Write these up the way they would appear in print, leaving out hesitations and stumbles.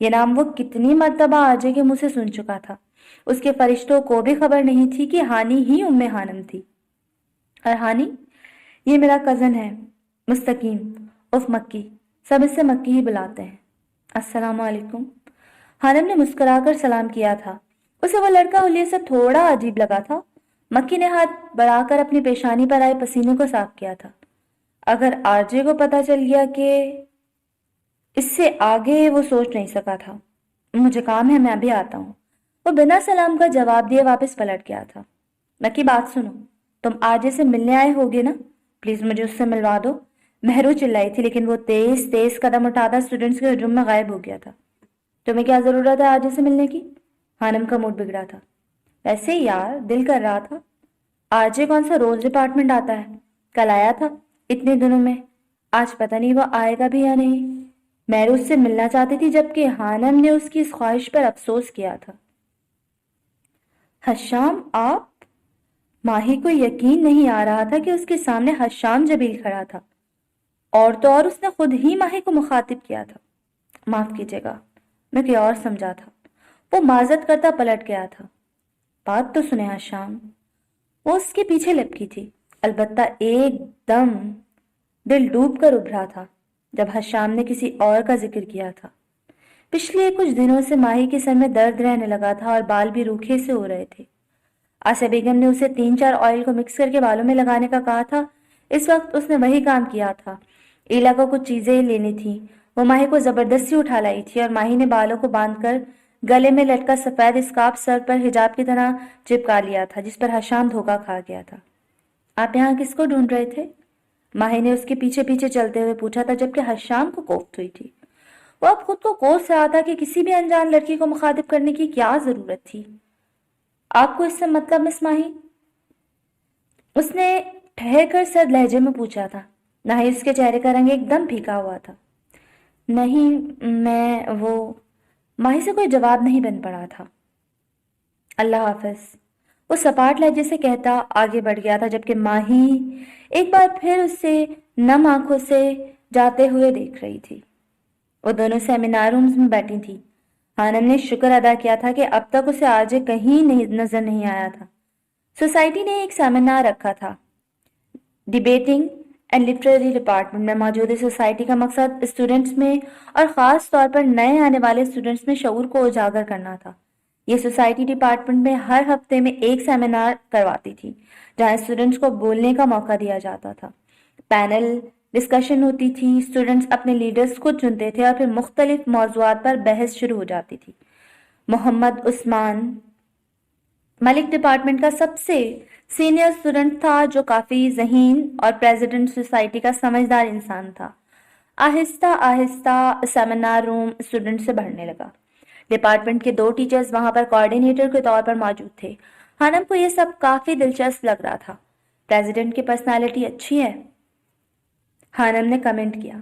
یہ نام وہ کتنی مرتبہ آرجے کے منہ سے سن چکا تھا۔ اس کے فرشتوں کو بھی خبر نہیں تھی کہ ہانی ہی ہانم تھی۔ اور ہانی، یہ میرا کزن ہے، مستقیم اف مکی، سب اس سے مکی ہی بلاتے ہیں۔ السلام علیکم۔ ہانم نے مسکرا کر سلام کیا تھا۔ اسے وہ لڑکا حلیے سے تھوڑا عجیب لگا تھا۔ مکی نے ہاتھ بڑھا کر اپنی پیشانی پر آئے پسینے کو صاف کیا تھا۔ اگر آرجے کو پتا چل گیا کہ اس سے آگے وہ سوچ نہیں سکا تھا۔ مجھے کام ہے، میں ابھی آتا ہوں۔ وہ بنا سلام کا جواب دیے واپس پلٹ گیا تھا۔ مکی، بات سنو، تم آرجے سے ملنے آئے ہوگے نا؟ پلیز مجھے اس سے ملوا دو۔ مہرو چلائی تھی، لیکن وہ تیز تیز قدم اٹھاتا اسٹوڈنٹس کے ہجوم میں غائب ہو گیا تھا۔ تمہیں کیا ضرورت ہے آرجے سے ملنے کی؟ ہانم کا موڈ بگڑا تھا۔ ویسے یار، دل کر رہا تھا۔ آرجے کون سا روز ڈپارٹمنٹ آتا ہے؟ کل آیا تھا اتنے دنوں میں، آج پتہ نہیں وہ آئے گا بھی یا نہیں۔ مہرو اس سے ملنا چاہتی تھی، جبکہ ہانم نے اس کی اس خواہش پر افسوس کیا تھا۔ حشام آپ؟ ماہی کو یقین نہیں آ رہا تھا کہ اس کے سامنے حشام جبیل کھڑا تھا، اور تو اور اس نے خود ہی ماہی کو مخاطب کیا تھا۔ معاف کیجیے گا، میں کوئی اور سمجھا تھا۔ وہ معذرت کرتا پلٹ گیا تھا۔ بات تو سنے حشام۔ وہ اس کے پیچھے لپکی تھی، البتہ ایک دم دل ڈوب کر ابھرا تھا جب حشام نے کسی اور کا ذکر کیا تھا۔ پچھلے کچھ دنوں سے ماہی کے سر میں درد رہنے لگا تھا اور بال بھی روکھے سے ہو رہے تھے۔ آسیہ بیگم نے اسے 3-4 آئل کو مکس کر کے بالوں میں لگانے کا کہا تھا۔ اس وقت اس نے وہی کام کیا تھا۔ ایلا کو کچھ چیزیں لینی تھی، وہ ماہی کو زبردستی اٹھا لائی تھی، اور ماہی نے بالوں کو باندھ کر گلے میں لٹکا سفید اسکارف سر پر حجاب کی طرح چپکا لیا تھا، جس پر حشام دھوکہ کھا گیا تھا۔ آپ یہاں کس کو ڈھونڈ رہے تھے؟ ماہی نے اس کے پیچھے پیچھے چلتے ہوئے پوچھا تھا، جبکہ حشام کو کوفت ہوئی تھی۔ وہ اب خود کو کوس رہا تھا کہ کسی بھی انجان لڑکی کو مخاطب کرنے کی کیا ضرورت تھی۔ آپ کو اس سے مطلب مس ماہی؟ اس نے ٹھہر کر سرد لہجے میں پوچھا تھا۔ نہ ہی اس کے چہرے کا رنگ ایک دم پھیکا ہوا تھا۔ نہیں، ماہی سے کوئی جواب نہیں بن پڑا تھا۔ اللہ حافظ، وہ سپاٹ لہجے سے کہتا آگے بڑھ گیا تھا، جبکہ ماہی ایک بار پھر اس سے نم آنکھوں سے جاتے ہوئے دیکھ رہی تھی۔ وہ دونوں سیمینار رومز میں بیٹھی تھی۔ ہانم نے شکر ادا کیا تھا کہ اب تک اسے آرجے کہیں نظر نہیں آیا تھا۔ سوسائٹی نے ایک سیمینار رکھا تھا۔ ڈیبیٹنگ اینڈ لٹریری ڈپارٹمنٹ میں موجود سوسائٹی کا مقصد اسٹوڈنٹس میں اور خاص طور پر نئے آنے والے اسٹوڈنٹس میں شعور کو اجاگر کرنا تھا۔ یہ سوسائٹی ڈپارٹمنٹ میں ہر ہفتے میں ایک سیمینار کرواتی تھی، جہاں اسٹوڈنٹس کو بولنے کا موقع دیا جاتا تھا۔ پینل ڈسکشن ہوتی تھی، اسٹوڈنٹس اپنے لیڈرز خود چنتے تھے اور پھر مختلف موضوعات پر بحث شروع ہو جاتی تھی۔ محمد عثمان ملک ڈپارٹمنٹ کا سب سے سینئر اسٹوڈنٹ تھا، جو کافی ذہین اور پریزیڈنٹ سوسائٹی کا سمجھدار انسان تھا۔ آہستہ آہستہ سیمینار روم اسٹوڈنٹ سے بھرنے لگا۔ ڈپارٹمنٹ کے 2 ٹیچرز وہاں پر کوآرڈینیٹر کے طور پر موجود تھے۔ ہانم کو یہ سب کافی دلچسپ لگ رہا تھا۔ پریزیڈنٹ کی پرسنالٹی اچھی ہے، ہانم نے کمنٹ کیا۔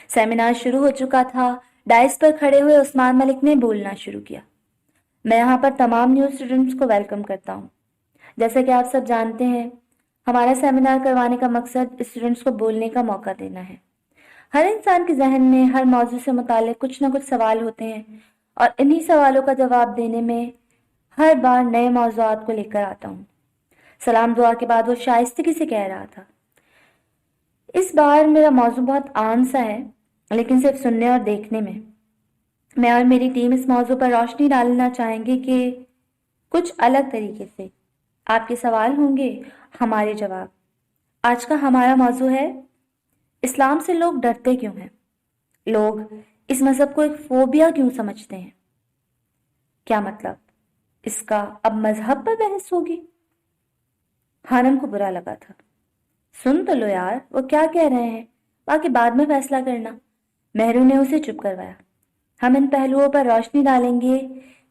سیمینار شروع ہو چکا تھا۔ ڈائس پر کھڑے ہوئے عثمان ملک نے بولنا شروع کیا۔ میں یہاں پر تمام نیو اسٹوڈنٹس کو ویلکم کرتا ہوں۔ جیسا کہ آپ سب جانتے ہیں، ہمارا سیمینار کروانے کا مقصد اسٹوڈنٹس کو بولنے کا موقع دینا ہے۔ ہر انسان کے ذہن میں ہر موضوع سے متعلق کچھ نہ کچھ سوال ہوتے ہیں، اور انہی سوالوں کا جواب دینے میں ہر بار نئے موضوعات کو لے کر آتا ہوں۔ سلام دعا کے بعد وہ شائستگی سے کہہ رہا تھا، اس بار میرا موضوع بہت عام سا ہے، لیکن صرف سننے اور دیکھنے میں اور میری ٹیم اس موضوع پر روشنی ڈالنا چاہیں گے کہ کچھ الگ طریقے سے۔ آپ کے سوال ہوں گے، ہمارے جواب۔ آج کا ہمارا موضوع ہے، اسلام سے لوگ ڈرتے کیوں ہیں؟ لوگ اس مذہب کو ایک فوبیا کیوں سمجھتے ہیں؟ کیا مطلب؟ اس کا اب مذہب پر بحث ہوگی؟ ہانم کو برا لگا تھا۔ سن تو لو یار، وہ کیا کہہ رہے ہیں، باقی بعد میں فیصلہ کرنا۔ مہرو نے اسے چپ کروایا۔ ہم ان پہلوؤں پر روشنی ڈالیں گے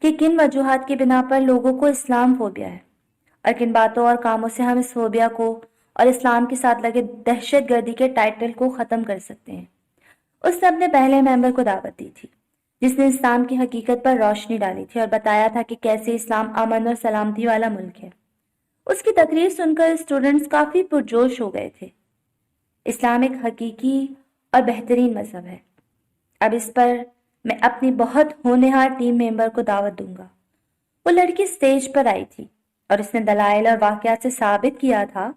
کہ کن وجوہات کی بنا پر لوگوں کو اسلام فوبیا ہے، اور کن باتوں اور کاموں سے ہم اس فوبیا کو اور اسلام کے ساتھ لگے دہشت گردی کے ٹائٹل کو ختم کر سکتے ہیں۔ اس نے اپنے پہلے ممبر کو دعوت دی تھی، جس نے اسلام کی حقیقت پر روشنی ڈالی تھی اور بتایا تھا کہ کیسے اسلام امن اور سلامتی والا ملک ہے۔ اس کی تقریر سن کر اسٹوڈنٹس کافی پرجوش ہو گئے تھے۔ اسلام ایک حقیقی اور بہترین مذہب ہے۔ اب اس پر میں اپنی بہت ہونہار ٹیم ممبر کو دعوت دوں گا۔ وہ لڑکی اسٹیج پر آئی تھی اور اس نے دلائل اور واقعات سے ثابت کیا تھا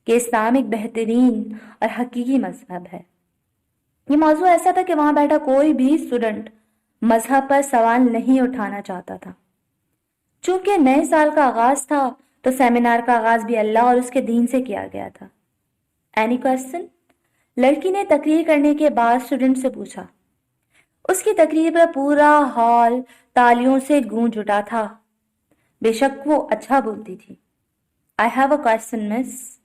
کہ اسلام ایک بہترین اور حقیقی مذہب ہے۔ یہ موضوع ایسا تھا کہ وہاں بیٹھا کوئی بھی اسٹوڈنٹ مذہب پر سوال نہیں اٹھانا چاہتا تھا۔ چونکہ نئے سال کا آغاز تھا تو سیمینار کا آغاز بھی اللہ اور اس کے دین سے کیا گیا تھا۔ Any question? لڑکی نے تقریر کرنے کے بعد اسٹوڈنٹ سے پوچھا۔ اس کی تقریر پر پورا ہال تالیوں سے گونج اٹھا تھا۔ بے شک وہ اچھا بولتی تھی۔ I have a question, miss۔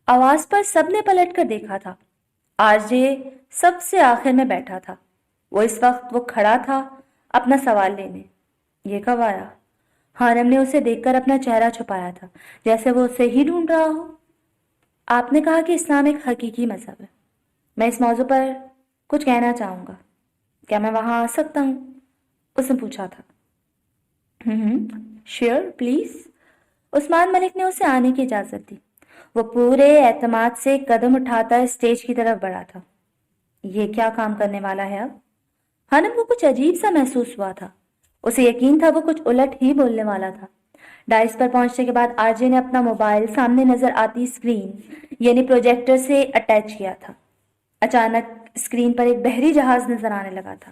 آواز پر سب نے پلٹ کر دیکھا تھا۔ آرجے سب سے آخر میں بیٹھا تھا۔ وہ اس وقت وہ کھڑا تھا اپنا سوال لینے۔ یہ کب آیا؟ حارم نے اسے دیکھ کر اپنا چہرہ چھپایا تھا جیسے وہ اسے ہی ڈھونڈ رہا ہو۔ آپ نے کہا کہ اسلام ایک حقیقی مذہب ہے۔ میں اس موضوع پر کچھ کہنا چاہوں گا۔ کیا میں وہاں آ سکتا ہوں؟ اس نے پوچھا تھا۔ Share please. عثمان ملک نے اسے آنے کی اجازت دی۔ وہ پورے اعتماد سے قدم اٹھاتا اسٹیج کی طرف بڑھا تھا۔ یہ کیا کام کرنے والا ہے اب؟ حنم کو کچھ عجیب سا محسوس ہوا تھا۔ اسے یقین تھا وہ کچھ الٹ ہی بولنے والا تھا۔ ڈائس پر پہنچنے کے بعد آرجے نے اپنا موبائل سامنے نظر آتی اسکرین یعنی پروجیکٹر سے اٹیچ کیا تھا۔ اچانک اسکرین پر ایک بحری جہاز نظر آنے لگا تھا۔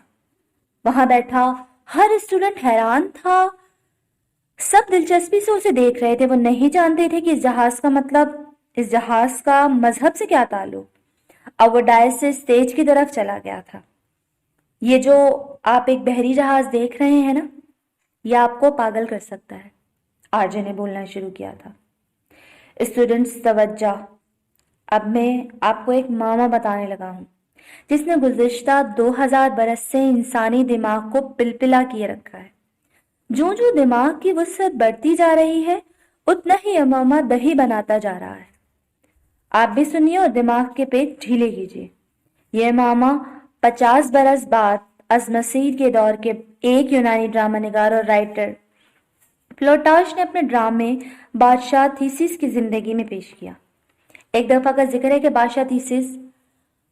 وہاں بیٹھا ہر اسٹوڈنٹ حیران تھا۔ سب دلچسپی سے اسے دیکھ رہے تھے۔ وہ نہیں جانتے تھے کہ اس جہاز کا مذہب سے کیا تعلق۔ اب وہ ڈائس سے اسٹیج کی طرف چلا گیا تھا۔ یہ جو آپ ایک بحری جہاز دیکھ رہے ہیں نا، یہ آپ کو پاگل کر سکتا ہے، آرجے نے بولنا شروع کیا تھا۔ اسٹوڈنٹس توجہ، اب میں آپ کو ایک معمہ بتانے لگا ہوں جس نے گزشتہ 2000 برس سے انسانی دماغ کو پلپلا کیے رکھا ہے۔ جو دماغ کی وسعت بڑھتی جا رہی ہے اتنا ہی یہ معمہ دہی بناتا جا رہا ہے۔ آپ بھی سنیے اور دماغ کے پیچ ڈھیلے کیجیے۔ یہ معمہ 50 برس بعد از مسیح کے دور کے ایک یونانی ڈرامہ نگار اور رائٹر پلوٹارش نے اپنے ڈرامے بادشاہ تھیسیس کی زندگی میں پیش کیا۔ ایک دفعہ کا ذکر ہے کہ بادشاہ تھیسیس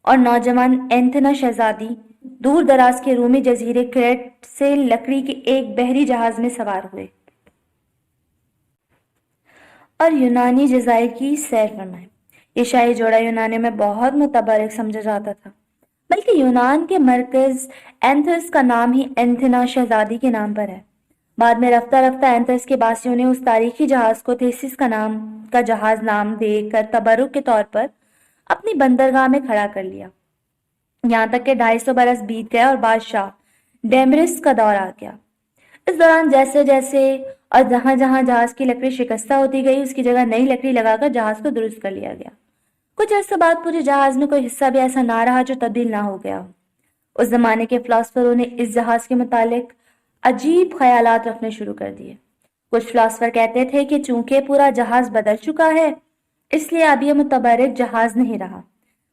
اور نوجوان اینتھنا شہزادی دور دراز کے رومی جزیرے کریٹ سے لکڑی کے ایک بحری جہاز میں سوار ہوئے اور یونانی جزائر کی سیر فرمائے۔ یہ شاہی جوڑا یونانیوں میں بہت متبرک سمجھا جاتا تھا، بلکہ یونان کے مرکز اینتھس کا نام ہی اینتھنا شہزادی کے نام پر ہے۔ بعد میں رفتہ رفتہ اینتھس کے باسیوں نے اس تاریخی جہاز کو تھیسیس کا جہاز نام دے کر تبرک کے طور پر اپنی بندرگاہ میں کھڑا کر لیا۔ یہاں تک کہ 250 برس بیت گئے اور بادشاہ ڈیمرس کا دور آ گیا۔ اس دوران جیسے جیسے اور جہاں جہاں جہاز کی لکڑی شکستہ ہوتی گئی اس کی جگہ نئی لکڑی لگا کر جہاز کو درست کر لیا گیا۔ کچھ عرصے بعد پورے جہاز میں کوئی حصہ بھی ایسا نہ رہا جو تبدیل نہ ہو گیا ہو۔ اس زمانے کے فلاسفروں نے اس جہاز کے متعلق عجیب خیالات رکھنے شروع کر دیے۔ کچھ فلاسفر کہتے تھے کہ چونکہ پورا جہاز بدل چکا ہے اس لیے اب یہ متبرک جہاز نہیں رہا۔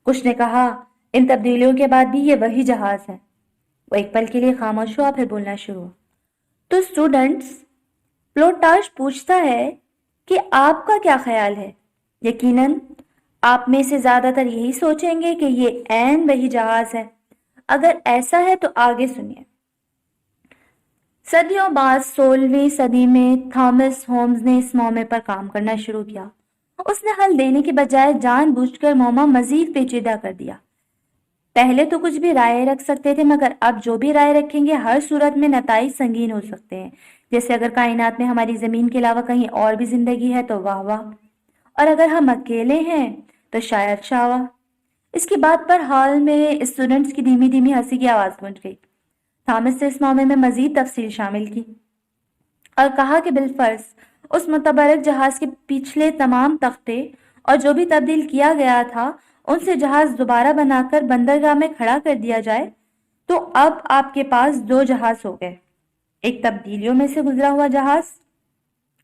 کچھ نے کہا ان تبدیلیوں کے بعد بھی یہ وہی جہاز ہے۔ وہ ایک پل کے لیے خاموش ہوا، پھر بولنا شروع ہوا۔ تو اسٹوڈنٹس، پلوٹارش پوچھتا ہے کہ آپ کا کیا خیال ہے؟ یقیناً آپ میں سے زیادہ تر یہی سوچیں گے کہ یہ عین وہی جہاز ہے۔ اگر ایسا ہے تو آگے سنیے۔ صدیوں بعد 16ویں صدی میں تھامس ہومز نے اس معمے پر کام کرنا شروع کیا۔ اس نے حل دینے کے بجائے جان بوجھ کر معمہ مزید پیچیدہ کر دیا۔ پہلے تو کچھ بھی رائے رکھ سکتے تھے مگر اب جو بھی رائے رکھیں گے ہر صورت میں نتائج سنگین ہو سکتے ہیں۔ جیسے اگر کائنات میں ہماری زمین کے علاوہ کہیں اور بھی زندگی ہے تو واہ واہ، اور اگر ہم اکیلے ہیں تو شاید شاوا۔ اس کی بات پر ہال میں اسٹوڈنٹس کی دھیمی دھیمی ہنسی کی آواز گونج گئی۔ تھامس نے اس معاملے میں مزید تفصیل شامل کی اور کہا کہ بالفرض اس متبرک جہاز کے پچھلے تمام تختے اور جو بھی تبدیل کیا گیا تھا ان سے جہاز دوبارہ بنا کر بندرگاہ میں کھڑا کر دیا جائے تو اب آپ کے پاس 2 جہاز ہو گئے، ایک تبدیلیوں میں سے گزرا ہوا جہاز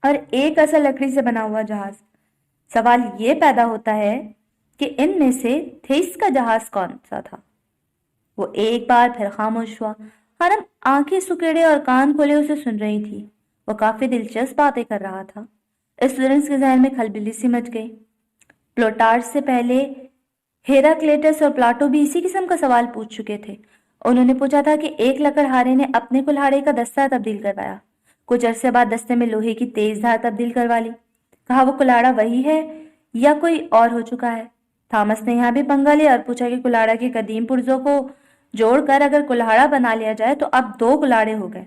اور ایک اصل لکڑی سے بنا ہوا جہاز۔ سوال یہ پیدا ہوتا ہے کہ ان میں سے تھیس کا جہاز کون سا تھا؟ وہ ایک بار پھر خاموش ہوا۔ حرم آنکھیں سکیڑے اور کان کھولے اسے سن رہی تھی۔ وہ کافی دلچسپ باتیں کر رہا تھا۔ اسٹوڈنٹس کے ذہن میں کھلبلی سی مچ گئی۔ پلوٹارش سے پہلے ہیراکلیٹس اور پلاٹو بھی اسی قسم کا سوال پوچھ چکے تھے۔ انہوں نے پوچھا تھا کہ ایک لکڑہارے نے اپنے کلہاڑے کا دستہ تبدیل کروایا، کچھ عرصے بعد دستے میں لوہے کی تیز دھار تبدیل کروا لی۔ کہا وہ کلاڑا وہی ہے یا کوئی اور ہو چکا ہے؟ تھامس نے یہاں بھی پنگا لیا اور پوچھا کہ کلاڑا کے قدیم پرزوں کو جوڑ کر اگر کلاڑا بنا لیا جائے تو اب 2 کلاڑے ہو گئے۔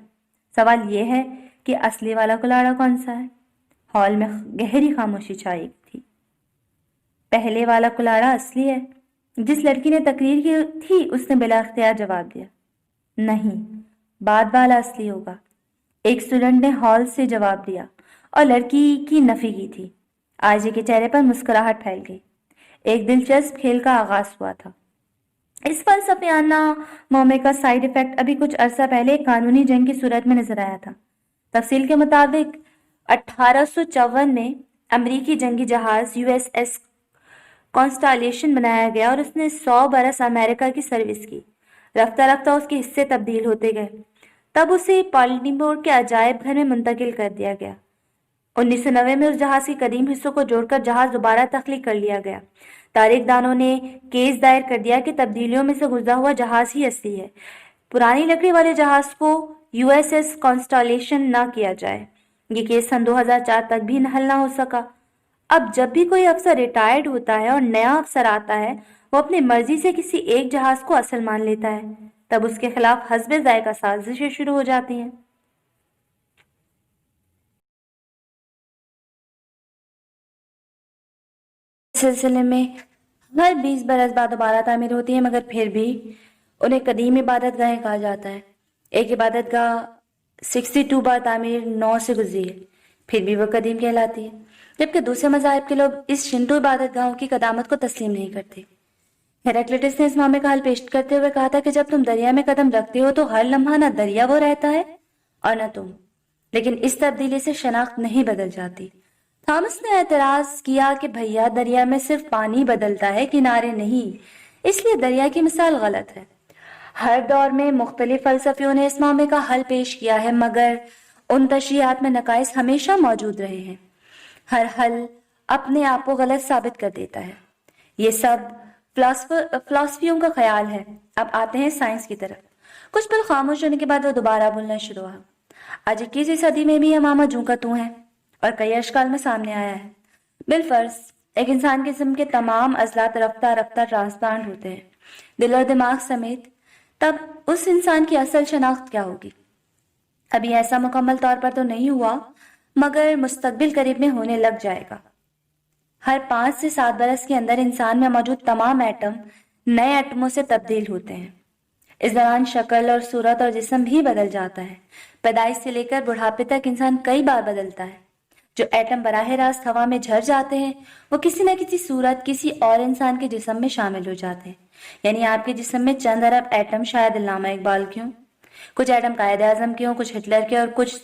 سوال یہ ہے کہ اصلی والا کلاڑا کون سا ہے؟ ہال میں گہری خاموشی چھائی تھی۔ پہلے والا کلاڑا اصلی ہے، جس لڑکی نے تقریر کی تھی اس نے بلا اختیار جواب دیا۔ نہیں، بعد والا اصلی ہوگا، ایک اسٹوڈنٹ نے ہال سے جواب دیا اور لڑکی کی نفی کی تھی۔ آرجے کے چہرے پر مسکراہٹ پھیل گئی۔ ایک دلچسپ کھیل کا آغاز ہوا تھا۔ اس فلسفیانہ معمے کا سائیڈ افیکٹ ابھی کچھ عرصہ پہلے ایک قانونی جنگ کی صورت میں نظر آیا تھا۔ تفصیل کے مطابق 1854 میں امریکی جنگی جہاز USS کانسٹالیشن بنایا گیا اور اس نے 100 برس امریکہ کی سروس کی۔ رفتہ رفتہ اس کے حصے تبدیل ہوتے گئے، تب اسے بالٹیمور کے عجائب گھر میں منتقل کر دیا گیا۔ 1990 میں اس جہاز کے قدیم حصوں کو جوڑ کر جہاز دوبارہ تخلیق کر لیا گیا۔ تاریخ دانوں نے کیس دائر کر دیا کہ تبدیلیوں میں سے گزرا ہوا جہاز ہی اصلی ہے۔ پرانی لکڑی والے جہاز کو USS کانسٹالیشن نہ کیا جائے۔ یہ کیس سن 2004 تک بھی حل نہ ہو سکا۔ اب جب بھی کوئی افسر ریٹائرڈ ہوتا ہے اور نیا افسر آتا ہے، وہ اپنی مرضی سے کسی ایک جہاز کو اصل مان لیتا ہے، تب اس کے خلاف حسب ذائقہ سازشیں شروع ہو جاتی ہیں۔ اس سلسلے میں ہر 20 برس بعد دوبارہ تعمیر ہوتی ہے، مگر پھر بھی انہیں قدیم عبادت گاہیں کہا جاتا ہے۔ ایک عبادت گاہ 62 بار تعمیر نو سے گزری ہے، پھر بھی وہ قدیم کہلاتی ہے، جبکہ دوسرے مذاہب کے لوگ اس شنٹو عبادت گاہوں کی قدامت کو تسلیم نہیں کرتے۔ ہیراکلیٹس نے اس معاملے کا حل پیش کرتے ہوئے کہا تھا کہ جب تم دریا میں قدم رکھتے ہو تو ہر لمحہ نہ دریا وہ رہتا ہے اور نہ تم، لیکن اس تبدیلی سے شناخت نہیں بدل جاتی۔ تھامس نے اعتراض کیا کہ بھیا دریا میں صرف پانی بدلتا ہے، کنارے نہیں، اس لیے دریا کی مثال غلط ہے۔ ہر دور میں مختلف فلسفیوں نے اس معاملے کا حل پیش کیا ہے، مگر ان تشریحات میں نقائص ہمیشہ موجود رہے ہیں۔ ہر حل اپنے آپ کو غلط ثابت کر دیتا ہے۔ یہ سب فلسفیوں کا خیال ہے۔ اب آتے ہیں سائنس کی طرف۔ کچھ پل خاموش ہونے کے بعد وہ دوبارہ بولنا شروع ہوا۔ آج 21ویں صدی میں بھی یہ معاملہ جوں کا توں ہے اور کئی اشکال میں سامنے آیا ہے۔ بالفرض ایک انسان کے جسم کے تمام عضلات رفتہ رفتہ ٹرانسپلانٹ ہوتے ہیں، دل اور دماغ سمیت، تب اس انسان کی اصل شناخت کیا ہوگی؟ ابھی ایسا مکمل طور پر تو نہیں ہوا، مگر مستقبل قریب میں ہونے لگ جائے گا۔ ہر 5 سے 7 برس کے اندر انسان میں موجود تمام ایٹم نئے ایٹموں سے تبدیل ہوتے ہیں۔ اس دوران شکل اور صورت اور جسم بھی بدل جاتا ہے۔ پیدائش سے لے کر بڑھاپے تک انسان کئی بار بدلتا ہے۔ جو ایٹم براہ راست ہوا میں جھر جاتے ہیں، وہ کسی نہ کسی صورت کسی اور انسان کے جسم میں شامل ہو جاتے ہیں۔ یعنی آپ کے جسم میں چند ارب ایٹم شاید علامہ اقبال کے ہوں، کچھ ایٹم قائد اعظم کے ہوں، کچھ ہٹلر کے اور کچھ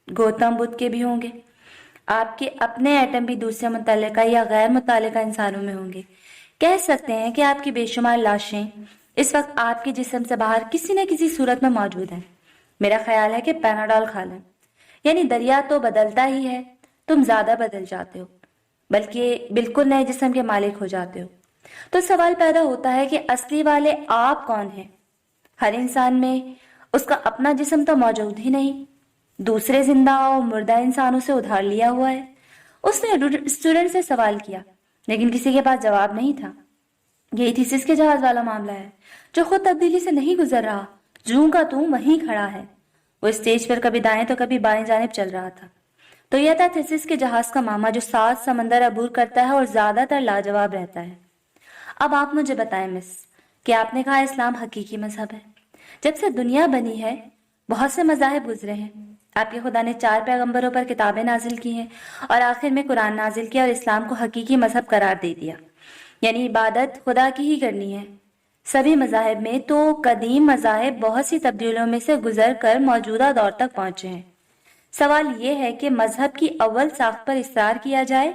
گوتم بدھ کے بھی ہوں گے۔ آپ کے اپنے ایٹم بھی دوسرے متعلقہ یا غیر متعلقہ انسانوں میں ہوں گے۔ کہہ سکتے ہیں کہ آپ کی بے شمار لاشیں اس وقت آپ کے جسم سے باہر کسی نہ کسی صورت میں موجود ہیں۔ میرا خیال ہے کہ پیناڈول کھا لیں، یعنی دریا تو بدلتا ہی ہے، تم زیادہ بدل جاتے ہو، بلکہ بالکل نئے جسم کے مالک ہو جاتے ہو۔ تو سوال پیدا ہوتا ہے کہ اصلی والے آپ کون ہیں؟ ہر انسان میں اس کا اپنا جسم تو موجود ہی نہیں، دوسرے زندہ اور مردہ انسانوں سے ادھار لیا ہوا ہے۔ اس نے اسٹوڈنٹ سے سوال کیا، لیکن کسی کے پاس جواب نہیں تھا۔ یہی تھیسس کے جہاز والا معاملہ ہے، جو خود تبدیلی سے نہیں گزر رہا، جوں کا توں وہیں کھڑا ہے۔ وہ اسٹیج پر کبھی دائیں تو کبھی بائیں جانب چل رہا تھا۔ تو یہ تھا تھیسس کے جہاز کا معاملہ، جو 7 سمندر عبور کرتا ہے اور زیادہ تر لاجواب رہتا ہے۔ اب آپ مجھے بتائیں مس، کہ آپ نے کہا اسلام حقیقی مذہب ہے۔ جب سے دنیا بنی ہے بہت سے مذاہب گزرے ہیں۔ آپ کے خدا نے 4 پیغمبروں پر کتابیں نازل کی ہیں اور آخر میں قرآن نازل کیا اور اسلام کو حقیقی مذہب قرار دے دیا، یعنی عبادت خدا کی ہی کرنی ہے۔ سبھی مذاہب میں تو قدیم مذاہب بہت سی تبدیلیوں میں سے گزر کر موجودہ دور تک پہنچے ہیں۔ سوال یہ ہے کہ مذہب کی اول ساخت پر اصرار کیا جائے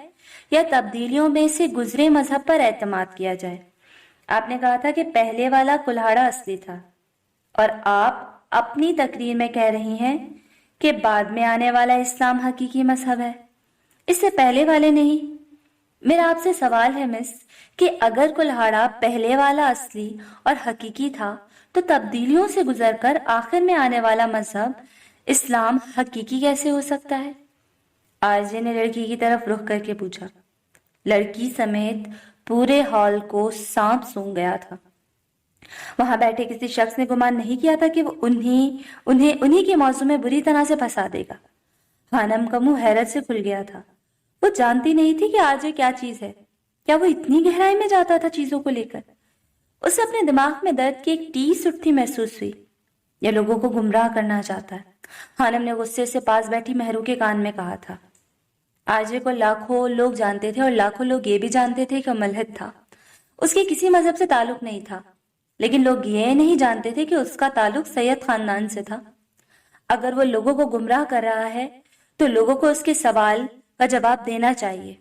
یا تبدیلیوں میں سے گزرے مذہب پر اعتماد کیا جائے۔ آپ نے کہا تھا کہ پہلے والا کلہاڑا اصلی تھا، اور آپ اپنی تقریر میں کہہ رہی ہیں کہ بعد میں آنے والا اسلام حقیقی مذہب ہے، اس سے پہلے والے نہیں۔ میرا آپ سے سوال ہے مس، کہ اگر کلہاڑا پہلے والا اصلی اور حقیقی تھا تو تبدیلیوں سے گزر کر آخر میں آنے والا مذہب اسلام حقیقی کیسے ہو سکتا ہے؟ آرزے نے لڑکی کی طرف رخ کر کے پوچھا۔ لڑکی سمیت پورے ہال کو سانپ سونگھ گیا تھا۔ وہاں بیٹھے کسی شخص نے گمان نہیں کیا تھا کہ وہ انہیں کے موضوع میں بری طرح سے پھنسا دے گا۔ خانم کا منہ حیرت سے کھل گیا تھا۔ وہ جانتی نہیں تھی کہ آرزے کیا چیز ہے۔ کیا وہ اتنی گہرائی میں جاتا تھا چیزوں کو لے کر؟ اسے اپنے دماغ میں درد کی ایک ٹیس اٹھتی محسوس ہوئی۔ یہ لوگوں کو گمراہ کرنا چاہتا ہے، خانم نے غصے سے پاس بیٹھی مہرو کے کان میں کہا تھا۔ آرزے کو لاکھوں لوگ جانتے تھے اور لاکھوں لوگ یہ بھی جانتے تھے کہ وہ ملحد تھا۔ اس کے کسی مذہب سے تعلق نہیں تھا، لیکن لوگ یہ نہیں جانتے تھے کہ اس کا تعلق سید خاندان سے تھا۔ اگر وہ لوگوں کو گمراہ کر رہا ہے تو لوگوں کو اس کے سوال کا جواب دینا چاہیے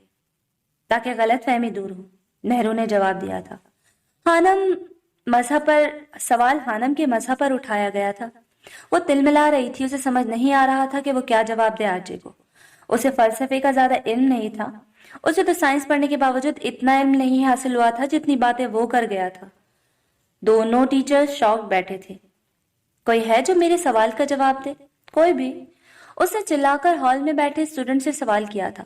تاکہ غلط فہمی دور ہو، مہرو نے جواب دیا تھا۔ سوال خانم کے مذہب پر اٹھایا گیا تھا۔ وہ تل ملا رہی تھی، اسے سمجھ نہیں آ رہا تھا کہ وہ کیا جواب دے آرجے کو۔ اسے فلسفے کا زیادہ علم نہیں تھا، اسے تو سائنس پڑھنے کے باوجود اتنا علم نہیں حاصل ہوا تھا جتنی باتیں وہ کر گیا تھا۔ دونوں ٹیچر شاک بیٹھے تھے۔ کوئی ہے جو میرے سوال کا جواب دے؟ کوئی بھی؟ اس نے چلا کر ہال میں بیٹھے اسٹوڈنٹ سے سوال کیا تھا۔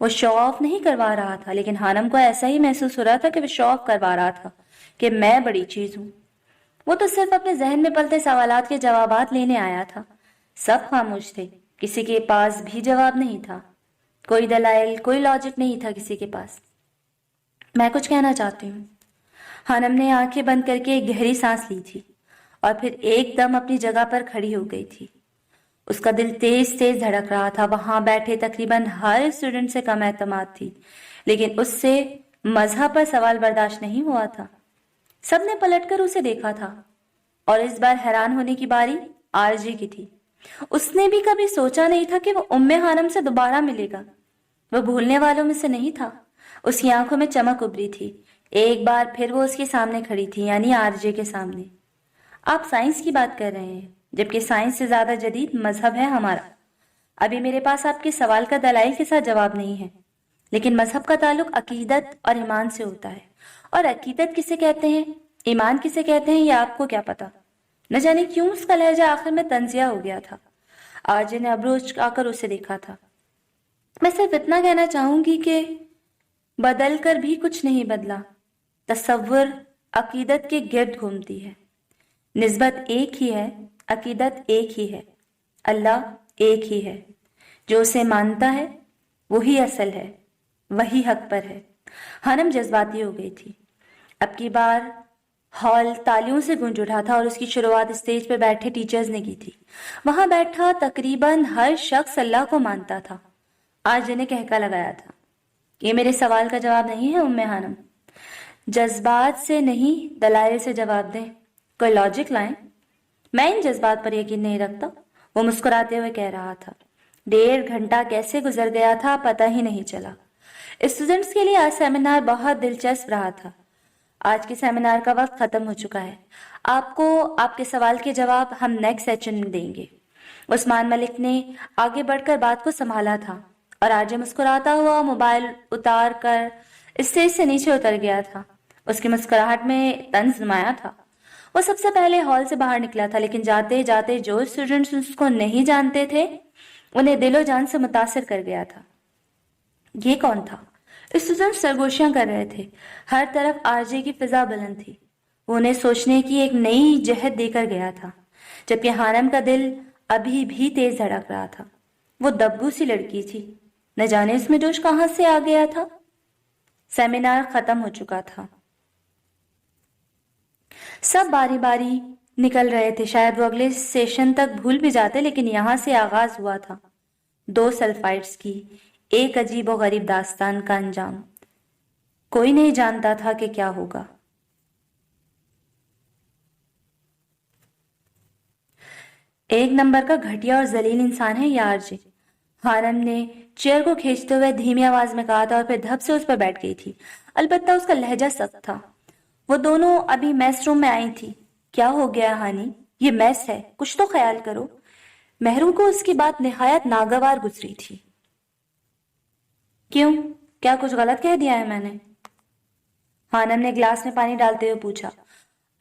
وہ شو آف نہیں کروا رہا تھا، لیکن خانم کو ایسا ہی محسوس ہو رہا تھا کہ وہ شو آف کروا رہا تھا کہ میں بڑی چیز ہوں۔ وہ تو صرف اپنے ذہن میں پلتے سوالات کے جوابات لینے آیا تھا۔ سب خاموش تھے، کسی کے پاس بھی جواب نہیں تھا، کوئی دلائل، کوئی لاجک نہیں تھا کسی کے پاس۔ میں کچھ کہنا چاہتی ہوں۔ خانم نے آنکھیں بند کر کے ایک گہری سانس لی تھی اور پھر ایک دم اپنی جگہ پر کھڑی ہو گئی تھی۔ اس کا دل تیز تیز دھڑک رہا تھا۔ وہاں بیٹھے تقریباً ہر اسٹوڈنٹ سے کم اعتماد تھی، لیکن اس سے مذہب پر سوال برداشت نہیں ہوا تھا۔ سب نے پلٹ کر اسے دیکھا تھا اور اس بار حیران ہونے کی باری آرجے کی تھی۔ اس نے بھی کبھی سوچا نہیں تھا کہ وہ خانم سے دوبارہ ملے گا۔ وہ بھولنے والوں میں سے نہیں تھا۔ اس کی آنکھوں میں چمک ابری تھی۔ ایک بار پھر وہ اس کے سامنے کھڑی تھی، یعنی آرجے کے سامنے۔ آپ سائنس کی بات کر رہے ہیں، جبکہ سائنس سے زیادہ جدید مذہب ہے ہمارا۔ ابھی میرے پاس آپ کے سوال کا دلائل کے ساتھ جواب نہیں ہے، لیکن مذہب کا تعلق عقیدت اور ایمان سے ہوتا ہے، اور عقیدت کسے کہتے ہیں، ایمان کسے کہتے ہیں، یہ آپ کو کیا پتا؟ نہ جانے کیوں اس کا لہجہ آخر میں طنزیہ ہو گیا تھا۔ آرجے نے ابرو اچکا کر اسے دیکھا تھا۔ میں صرف اتنا کہنا چاہوں گی کہ بدل کر بھی کچھ نہیں بدلا۔ تصور عقیدت کے گرد گھومتی ہے۔ نسبت ایک ہی ہے، عقیدت ایک ہی ہے، اللہ ایک ہی ہے۔ جو اسے مانتا ہے وہی اصل ہے، وہی حق پر ہے۔ خانم جذباتی ہو گئی تھی۔ اب کی بار ہال تالیوں سے گونج اٹھا تھا اور اس کی شروعات اسٹیج پہ بیٹھے ٹیچرز نے کی تھی۔ وہاں بیٹھا تقریباً ہر شخص اللہ کو مانتا تھا۔ آج جنہیں کہکا لگایا تھا، یہ میرے سوال کا جواب نہیں ہے خانم۔ جذبات سے نہیں، دلائل سے جواب دیں، کوئی لاجک لائیں۔ میں ان جذبات پر یقین نہیں رکھتا، وہ مسکراتے ہوئے کہہ رہا تھا۔ 1.5 گھنٹہ کیسے گزر گیا تھا پتہ ہی نہیں چلا۔ اسٹوڈنٹس کے لیے آج سیمینار بہت دلچسپ رہا تھا۔ آج کے سیمینار کا وقت ختم ہو چکا ہے۔ آپ کو آپ کے سوال کے جواب ہم نیکسٹ سیشن میں دیں گے۔ عثمان ملک نے آگے بڑھ کر بات کو سنبھالا تھا اور آرجے مسکراتا ہوا موبائل اتار کر اسٹیج سے نیچے اتر گیا تھا۔ اس کی مسکراہٹ میں طنز نمایاں تھا۔ وہ سب سے پہلے ہال سے باہر نکلا تھا، لیکن جاتے جاتے جو اسٹوڈنٹس اس کو نہیں جانتے تھے انہیں دل و جان سے متاثر کر گیا تھا۔ یہ کون تھا؟ اسٹوڈنٹ سرگوشیاں کر رہے تھے۔ ہر طرف آرجے کی فضا بلند تھی۔ وہ انہیں سوچنے کی ایک نئی جہت دے کر گیا تھا، جبکہ خانم کا دل ابھی بھی تیز دھڑک رہا تھا۔ وہ دبو سی لڑکی تھی، نہ جانے اس میں جوش کہاں سے آ گیا تھا۔ سیمینار ختم ہو چکا تھا۔ سب باری باری نکل رہے تھے۔ شاید وہ اگلے سیشن تک بھول بھی جاتے، لیکن یہاں سے آغاز ہوا تھا 2 سلفائٹس کی ایک عجیب و غریب داستان کا انجام۔ کوئی نہیں جانتا تھا کہ کیا ہوگا۔ ایک نمبر کا گھٹیا اور ذلیل انسان ہے یہ آرجے، خانم نے چیئر کو کھینچتے ہوئے دھیمی آواز میں کہا تھا اور پھر دھپ سے اس پر بیٹھ گئی تھی۔ البتہ اس کا لہجہ سخت تھا۔ وہ دونوں ابھی میس روم میں آئی تھی۔ کیا ہو گیا ہانی؟ یہ میس ہے، کچھ تو خیال کرو۔ مہرو کو اس کی بات نہایت ناگوار گزری تھی۔ کیوں؟ کیا کچھ غلط کہہ دیا ہے میں نے؟ خانم نے گلاس میں پانی ڈالتے ہوئے پوچھا۔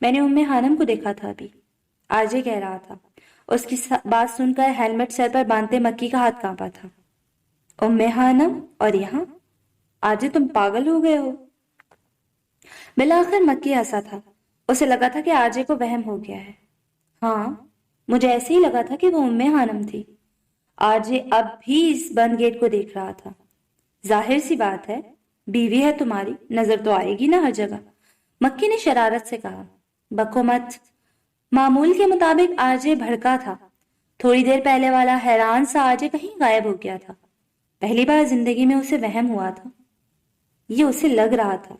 میں نے خانم کو دیکھا تھا ابھی، آرجے کہہ رہا تھا۔ اس کی بات سن کر ہیلمٹ سر پر باندھتے مکی کا ہاتھ کانپا تھا۔ خانم اور یہاں؟ آرجے تم پاگل ہو گئے ہو؟ بالآخر مکی ہنسا تھا، اسے لگا تھا کہ آرجے کو وہم ہو گیا ہے۔ ہاں، مجھے ایسے ہی لگا تھا کہ وہ خانم تھی۔ آرجے اب بھی اس بند گیٹ کو دیکھ رہا تھا۔ ظاہر سی بات ہے، بیوی ہے تمہاری، نظر تو آئے گی نا ہر جگہ، مکی نے شرارت سے کہا۔ بکو مت۔ معمول کے مطابق آرجے بھڑکا تھا۔ تھوڑی دیر پہلے والا حیران سا آرجے کہیں غائب ہو گیا تھا۔ پہلی بار زندگی میں اسے وہم ہوا تھا۔ یہ اسے لگ رہا تھا،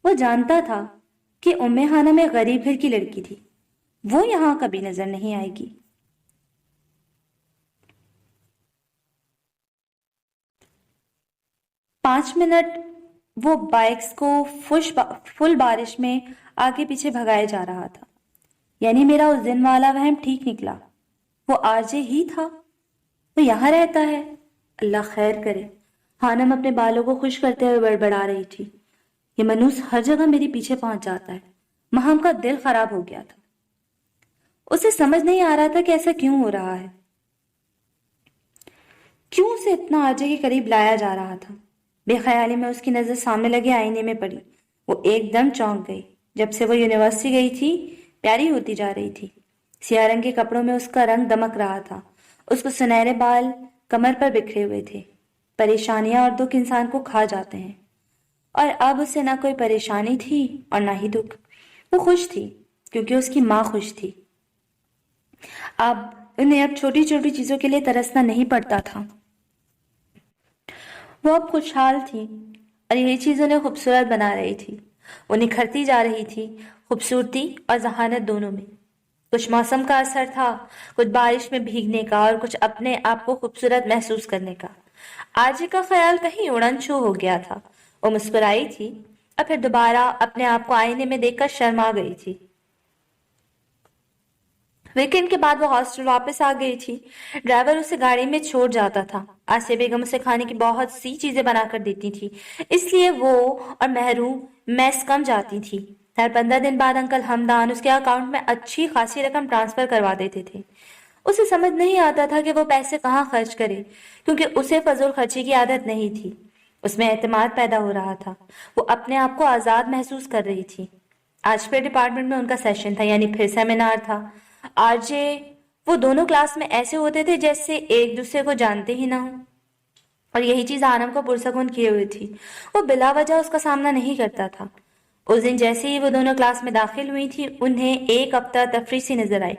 وہ جانتا تھا کہ خانم ایک غریب گھر کی لڑکی تھی، وہ یہاں کبھی نظر نہیں آئے گی۔ 5 منٹ وہ بائکس کو فل بارش میں آگے پیچھے بھگائے جا رہا تھا۔ یعنی میرا اس دن والا وہم ٹھیک نکلا، وہ آرجے ہی تھا، وہ یہاں رہتا ہے۔ اللہ خیر کرے۔ خانم اپنے بالوں کو خشک کرتے ہوئے بڑبڑا رہی تھی۔ یہ منوس ہر جگہ میرے پیچھے پہنچ جاتا ہے۔ مہام کا دل خراب ہو گیا تھا۔ اسے سمجھ نہیں آ رہا تھا کہ ایسا کیوں ہو رہا ہے، کیوں اسے اتنا آرجے کے قریب لایا جا رہا تھا۔ بے خیالی میں اس کی نظر سامنے لگے آئینے میں پڑی۔ وہ ایک دم چونک گئی۔ جب سے وہ یونیورسٹی گئی تھی، پیاری ہوتی جا رہی تھی۔ سیاہ رنگ کے کپڑوں میں اس کا رنگ دمک رہا تھا۔ اس کو سنہرے بال کمر پر بکھرے ہوئے تھے۔ پریشانیاں اور دکھ انسان کو کھا جاتے ہیں، اور اب اسے نہ کوئی پریشانی تھی اور نہ ہی دکھ۔ وہ خوش تھی کیونکہ اس کی ماں خوش تھی۔ انہیں چھوٹی چھوٹی چیزوں کے لیے ترسنا نہیں پڑتا تھا۔ وہ اب خوشحال تھی اور یہی چیز انہیں خوبصورت بنا رہی تھی۔ وہ نکھرتی جا رہی تھی، خوبصورتی اور ذہانت دونوں میں۔ کچھ موسم کا اثر تھا، کچھ بارش میں بھیگنے کا، اور کچھ اپنے آپ کو خوبصورت محسوس کرنے کا۔ آرجے کا خیال کہیں اڑن چھو ہو گیا تھا۔ وہ مسکرائی تھی اور پھر دوبارہ اپنے آپ کو آئینے میں دیکھ کر شرما گئی تھی۔ ویکینڈ کے بعد وہ ہاسٹل واپس آ گئی تھی۔ ڈرائیور اسے گاڑی میں چھوڑ جاتا تھا۔ آسیہ بیگم اسے کھانے کی بہت سی چیزیں بنا کر دیتی تھی، اس لیے وہ اور محروم میس کم جاتی تھی۔ ہر 15 دن بعد انکل ہمدان اس کے اکاؤنٹ میں اچھی خاصی رقم ٹرانسفر کروا دیتے تھے۔ اسے سمجھ نہیں آتا تھا کہ وہ پیسے کہاں خرچ کرے، کیونکہ اسے فضول خرچی کی عادت نہیں تھی۔ اس میں اعتماد پیدا ہو رہا تھا، وہ اپنے آپ کو آزاد محسوس کر رہی تھی۔ آج پھر ڈپارٹمنٹ میں ان کا سیشن تھا، یعنی پھر سیمینار تھا۔ آرجے وہ دونوں کلاس میں ایسے ہوتے تھے جیسے ایک دوسرے کو جانتے ہی نہ ہوں، اور یہی چیز آنم کو پرسکون کیے ہوئی تھی۔ وہ بلا وجہ اس کا سامنا نہیں کرتا تھا۔ اس دن جیسے ہی وہ دونوں کلاس میں داخل ہوئی تھی، انہیں ایک ہفتہ تفریح سی نظر آئی۔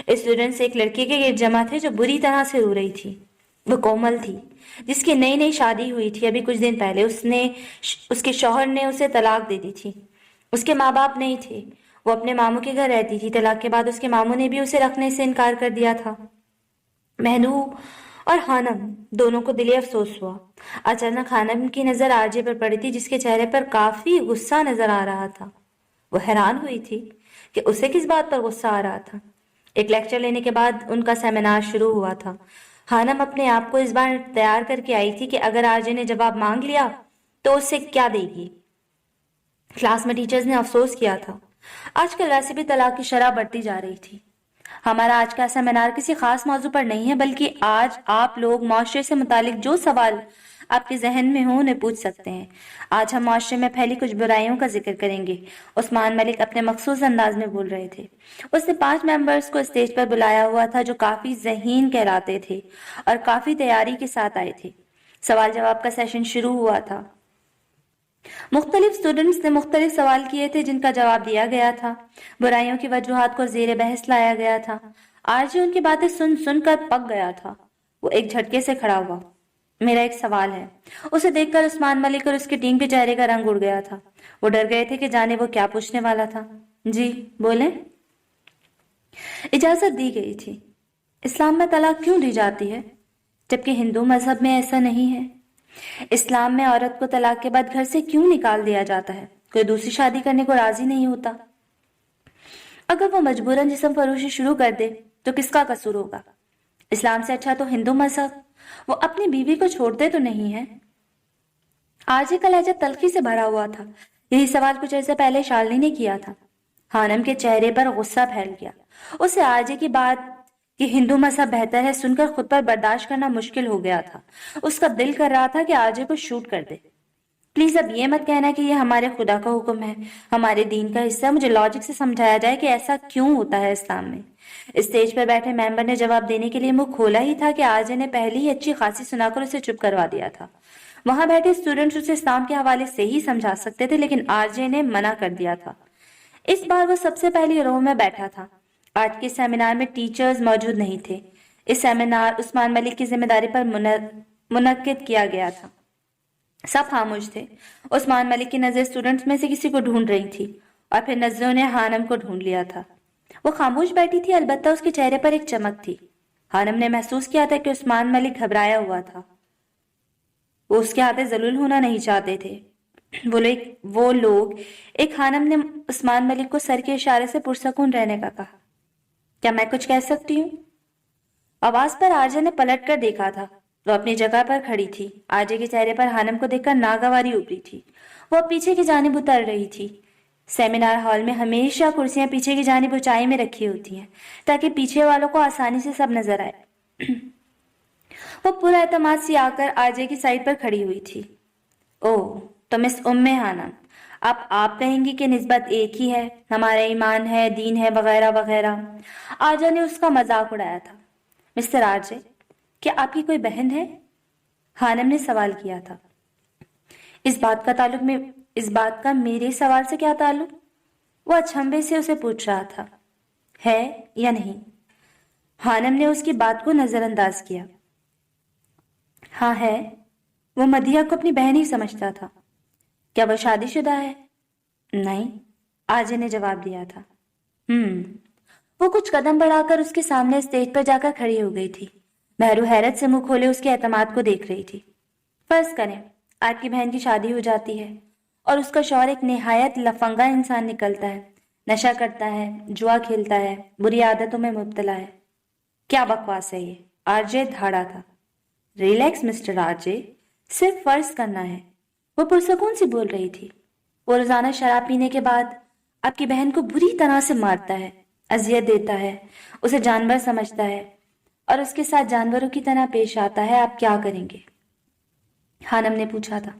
اسٹوڈنٹس ایک لڑکی کے گرد جمع تھے جو بری طرح سے رو رہی تھی۔ وہ کومل تھی، جس کی نئی نئی شادی ہوئی تھی ابھی کچھ دن پہلے۔ اس کے شوہر نے اسے طلاق دے دی تھی۔ اس کے ماں باپ نہیں تھے، وہ اپنے ماموں کے گھر رہتی تھی۔ طلاق کے بعد اس کے ماموں نے بھی اسے رکھنے سے انکار کر دیا تھا۔ محنوب اور خانم دونوں کو دلی افسوس ہوا۔ اچانک خانم کی نظر آرجے پر پڑی تھی، جس کے چہرے پر کافی غصہ نظر آ رہا تھا۔ وہ حیران ہوئی تھی کہ اسے کس بات پر غصہ آ رہا تھا۔ ایک لیکچر لینے کے بعد ان کا سیمینار شروع ہوا تھا۔ خانم اپنے آپ کو اس بار تیار کر کے آئی تھی کہ اگر آرجے نے جواب مانگ لیا تو اسے کیا دے گی۔ کلاس میں ٹیچرز نے افسوس کیا تھا۔ آج کل ویسے بھی طلاق کی شرح بڑھتی جا رہی تھی۔ ہمارا آج کا سیمینار کسی خاص موضوع پر نہیں ہے، بلکہ آج آپ لوگ معاشرے سے متعلق جو سوال آپ کے ذہن میں ہوں انہیں پوچھ سکتے ہیں۔ آج ہم معاشرے میں پھیلی کچھ برائیوں کا ذکر کریں گے۔ عثمان ملک اپنے مخصوص انداز میں بول رہے تھے۔ اس نے 5 ممبرز کو اسٹیج پر بلایا ہوا تھا جو کافی ذہین کہلاتے تھے اور کافی تیاری کے ساتھ آئے تھے۔ سوال جواب کا سیشن شروع ہوا تھا۔ مختلف اسٹوڈنٹس نے مختلف سوال کیے تھے جن کا جواب دیا گیا تھا۔ برائیوں کی وجوہات کو زیر بحث لایا گیا تھا۔ آرجے ان کی باتیں سن سن کر پک گیا تھا۔ وہ ایک جھٹکے سے کھڑا ہوا۔ میرا ایک سوال ہے۔ اسے دیکھ کر عثمان ملک اور اس کی ٹیم کے چہرے کا رنگ اڑ گیا تھا۔ وہ ڈر گئے تھے کہ جانے وہ کیا پوچھنے والا تھا۔ جی بولیں۔ اجازت دی گئی تھی۔ اسلام میں طلاق کیوں دی جاتی ہے جبکہ ہندو مذہب میں ایسا نہیں ہے؟ اسلام میں عورت کو طلاق کے بعد گھر سے کیوں نکال دیا جاتا ہے؟ کوئی دوسری شادی کرنے کو راضی نہیں ہوتا؟ اگر وہ مجبوراً جسم فروشی شروع کر دے تو کس کا قصور ہوگا؟ اسلام سے اچھا تو ہندو مذہب۔ وہ اپنی بیوی کو چھوڑتے تو نہیں ہیں۔ آرجے کا لہجہ تلخی سے بھرا ہوا تھا۔ یہی سوال کچھ عرصے پہلے شالنی نے کیا تھا۔ خانم کے چہرے پر غصہ پھیل گیا. اسے آرجے کی بات کہ ہندو مذہب بہتر ہے سن کر خود پر برداشت کرنا مشکل ہو گیا تھا. اس کا دل کر رہا تھا کہ آرجے کو شوٹ کر دے. پلیز اب یہ مت کہنا کہ یہ ہمارے خدا کا حکم ہے، ہمارے دین کا حصہ ہے. مجھے لاجک سے سمجھایا جائے کہ ایسا کیوں ہوتا ہے اسلام میں. اسٹیج پر بیٹھے ممبر نے جواب دینے کے لیے منہ کھولا ہی تھا کہ آرجے نے پہلے ہی اچھی خاصی سنا کر اسے چپ کروا دیا تھا. وہاں بیٹھے اسٹوڈنٹس اسے اسلام کے حوالے سے ہی سمجھا سکتے تھے، لیکن آرجے نے منع کر دیا تھا. اس بار وہ سب سے پہلی رو میں بیٹھا تھا. آج کے سیمینار میں ٹیچرز موجود نہیں تھے. اس سیمینار عثمان ملک کی ذمہ داری پر منعقد کیا گیا تھا. سب خاموش تھے. عثمان ملک کی نظر اسٹوڈنٹس میں سے کسی کو ڈھونڈ رہی تھی اور پھر نظروں نے خانم کو ڈھونڈ لیا تھا. وہ خاموش بیٹھی تھی، البتہ اس کے چہرے پر ایک چمک تھی. خانم نے محسوس کیا تھا کہ عثمان ملک گھبرایا ہوا تھا. وہ اس کے ہاتھ ذلیل ہونا نہیں چاہتے تھے. وہ لوگ ایک خانم نے عثمان ملک کو سر کے اشارے سے پرسکون رہنے کا کہا. کیا میں کچھ کہہ سکتی ہوں؟ آواز پر آرجے نے پلٹ کر دیکھا تھا. وہ اپنی جگہ پر کھڑی تھی. آرجے کے چہرے پر خانم کو دیکھ کر ناگواری ابری تھی. وہ پیچھے کی جانب اتر رہی تھی. سیمینار ہال میں ہمیشہ کرسیاں پیچھے کی جانب اونچائی میں رکھی ہوتی ہیں تاکہ پیچھے والوں کو آسانی سے سب نظر آئے. وہ پورا اعتماد سے آ کر آرجے کی سائڈ پر کھڑی ہوئی تھی. اوہ تو مس خانم، آپ کہیں گی کہ نسبت ایک ہی ہے، ہمارا ایمان ہے، دین ہے، وغیرہ وغیرہ. آرجے نے اس کا مذاق اڑایا تھا. مسٹر آرجے، کیا آپ کی کوئی بہن ہے؟ خانم نے سوال کیا تھا. اس بات کا میرے سوال سے کیا تعلق؟ وہ اچھمبے سے اسے پوچھ رہا تھا. ہے یا نہیں؟ خانم نے اس کی بات کو نظر انداز کیا. ہاں ہے. وہ مدیحہ کو اپنی بہن ہی سمجھتا تھا. کیا وہ شادی شدہ ہے؟ نہیں، آرجے نے جواب دیا تھا. وہ کچھ قدم بڑھا کر اس کے سامنے اسٹیج پر جا کر کھڑی ہو گئی تھی. مہرو حیرت سے منہ کھولے اس کے اعتماد کو دیکھ رہی تھی. فرض کریں آپ کی بہن کی شادی ہو جاتی ہے اور اس کا شوہر ایک نہایت لفنگا انسان نکلتا ہے، نشہ کرتا ہے، جوا کھیلتا ہے، بری عادتوں میں مبتلا ہے. کیا بکواس ہے یہ؟ آرجے دھاڑا تھا. ریلیکس مسٹر آرجے، صرف فرض کرنا ہے. وہ پرسکون سے بول رہی تھی. وہ روزانہ شراب پینے کے بعد آپ کی بہن کو بری طرح سے مارتا ہے، اذیت دیتا ہے، اسے جانور سمجھتا ہے اور اس کے ساتھ جانوروں کی طرح پیش آتا ہے. آپ کیا کریں گے؟ خانم نے پوچھا تھا.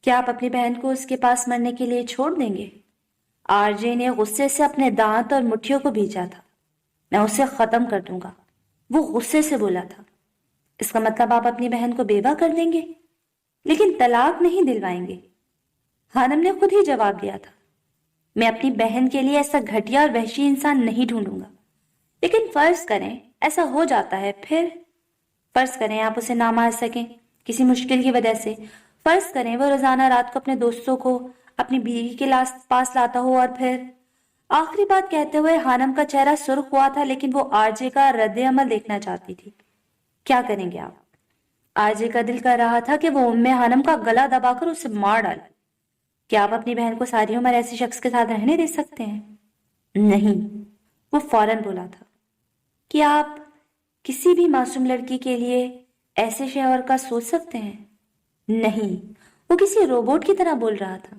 کیا آپ اپنی بہن کو اس کے پاس مرنے کے لیے چھوڑ دیں گے؟ آرجے نے غصے سے اپنے دانت اور مٹھیوں کو بھیجا تھا. میں اسے ختم کر دوں گا. وہ غصے سے بولا تھا. اس کا مطلب آپ اپنی بہن کو بیوہ کر دیں گے لیکن طلاق نہیں دلوائیں گے؟ خانم نے خود ہی جواب دیا تھا. میں اپنی بہن کے لیے ایسا گھٹیا اور وحشی انسان نہیں ڈھونڈوں گا. لیکن فرض کریں ایسا ہو جاتا ہے، پھر فرض کریں آپ اسے نہ مار سکیں کسی مشکل کی وجہ سے. فرض کریں وہ روزانہ رات کو اپنے دوستوں کو اپنی بیوی کے پاس لاتا ہو اور پھر. آخری بات کہتے ہوئے خانم کا چہرہ سرخ ہوا تھا لیکن وہ آرجے کا رد عمل دیکھنا چاہتی تھی. کیا کریں گے آپ؟ آرجے کا دل کر رہا تھا کہ وہ خانم کا گلا دبا کر اسے مار ڈالے. کیا آپ اپنی بہن کو ساری عمر ایسے شخص کے ساتھ رہنے دے سکتے ہیں؟ نہیں. وہ فوراً بولا تھا. کیا آپ کسی بھی معصوم لڑکی کے لیے ایسے شوہر کا سوچ سکتے ہیں؟ نہیں. وہ کسی روبوٹ کی طرح بول رہا تھا.